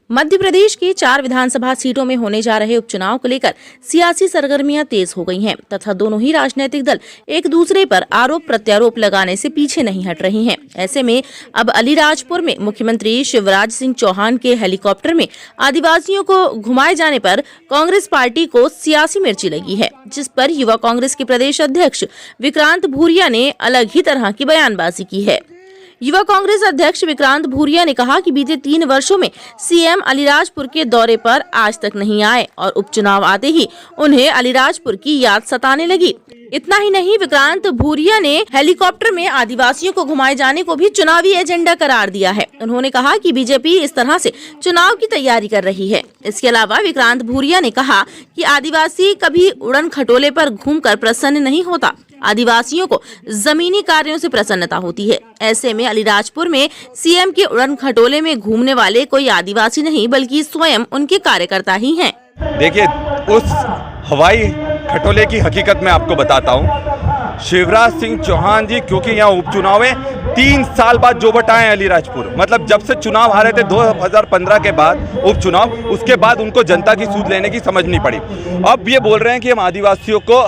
मध्य प्रदेश की 4 विधानसभा सीटों में होने जा रहे उपचुनाव को लेकर सियासी सरगर्मियां तेज हो गई हैं तथा दोनों ही राजनीतिक दल एक दूसरे पर आरोप प्रत्यारोप लगाने से पीछे नहीं हट रही हैं। ऐसे में अब अलीराजपुर में मुख्यमंत्री शिवराज सिंह चौहान के हेलीकॉप्टर में आदिवासियों को घुमाए जाने पर कांग्रेस पार्टी को सियासी मिर्ची लगी है, जिस पर युवा कांग्रेस के प्रदेश अध्यक्ष विक्रांत भूरिया ने अलग ही तरह की बयानबाजी की है। युवा कांग्रेस अध्यक्ष विक्रांत भूरिया ने कहा कि बीते 3 वर्षों में सीएम अलीराजपुर के दौरे पर आज तक नहीं आए और उपचुनाव आते ही उन्हें अलीराजपुर की याद सताने लगी। इतना ही नहीं, विक्रांत भूरिया ने हेलीकॉप्टर में आदिवासियों को घुमाए जाने को भी चुनावी एजेंडा करार दिया है। उन्होंने कहा कि बीजेपी इस तरह से चुनाव की तैयारी कर रही है। इसके अलावा विक्रांत भूरिया ने कहा कि आदिवासी कभी उड़न खटोले पर घूमकर प्रसन्न नहीं होता, आदिवासियों को जमीनी कार्यों से प्रसन्नता होती है। ऐसे में अलीराजपुर में सीएम के उड़न खटोले में घूमने वाले कोई आदिवासी नहीं बल्कि स्वयं उनके कार्यकर्ता ही हैं। देखिए, उस हवाई खटोले की हकीकत मैं आपको बताता हूँ। शिवराज सिंह चौहान जी क्योंकि यहाँ उपचुनाव है, 3 साल बाद जोबट आए अलीराजपुर, मतलब जब से चुनाव हारे थे 2015 के बाद उपचुनाव, उसके बाद उनको जनता की सूद लेने की समझ नहीं पड़ी। अब ये बोल रहे हैं कि हम आदिवासियों को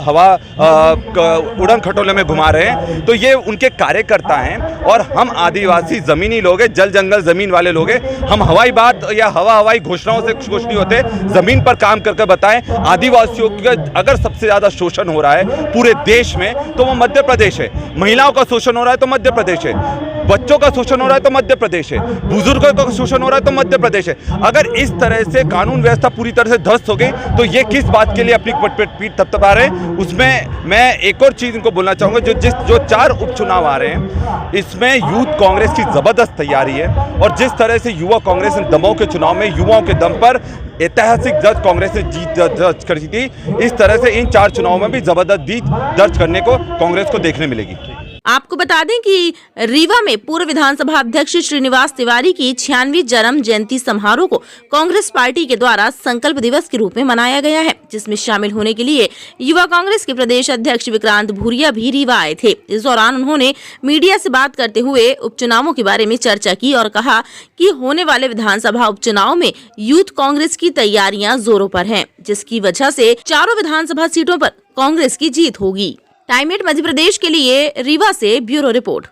उड़न खटोले में घुमा रहे हैं, तो ये उनके कार्यकर्ता हैं और हम आदिवासी ज़मीनी लोग हैं, जल जंगल ज़मीन वाले लोग हैं। हम हवाई बात या हवाई घोषणाओं से खुश नहीं होते, ज़मीन पर काम करके बताएं। आदिवासियों का अगर सबसे ज़्यादा शोषण हो रहा है पूरे देश में तो वो मध्य प्रदेश है। महिलाओं का शोषण हो रहा है तो मध्य प्रदेश है, बच्चों का शोषण हो रहा है तो मध्य प्रदेश है, बुजुर्गों का शोषण हो रहा है तो मध्य प्रदेश है। अगर इस तरह से कानून व्यवस्था पूरी तरह से ध्वस्त हो गई तो ये किस बात के लिए अपनी पीठ थपथपा रहे हैं। उसमें मैं एक और चीज़ इनको बोलना चाहूँगा, जो 4 उपचुनाव आ रहे हैं इसमें यूथ कांग्रेस की ज़बरदस्त तैयारी है और जिस तरह से युवा कांग्रेस ने दमोह के चुनाव में युवाओं के दम पर ऐतिहासिक कांग्रेस ने जीत दर्ज करी थी, इस तरह से इन 4 चुनावों में भी जबरदस्त जीत दर्ज करने को कांग्रेस को देखने मिलेगी। आपको बता दें कि रीवा में पूर्व विधानसभा अध्यक्ष श्रीनिवास तिवारी की 96वीं जन्म जयंती समारोह को कांग्रेस पार्टी के द्वारा संकल्प दिवस के रूप में मनाया गया है, जिसमें शामिल होने के लिए युवा कांग्रेस के प्रदेश अध्यक्ष विक्रांत भूरिया भी रीवा आए थे। इस दौरान उन्होंने मीडिया से बात करते हुए उपचुनावों के बारे में चर्चा की और कहा कि होने वाले विधानसभा उपचुनाव में यूथ कांग्रेस की तैयारियां जोरों पर हैं, जिसकी वजह से 4 विधानसभा सीटों पर कांग्रेस की जीत होगी। टाइम 8 मध्य प्रदेश के लिए रीवा से ब्यूरो रिपोर्ट।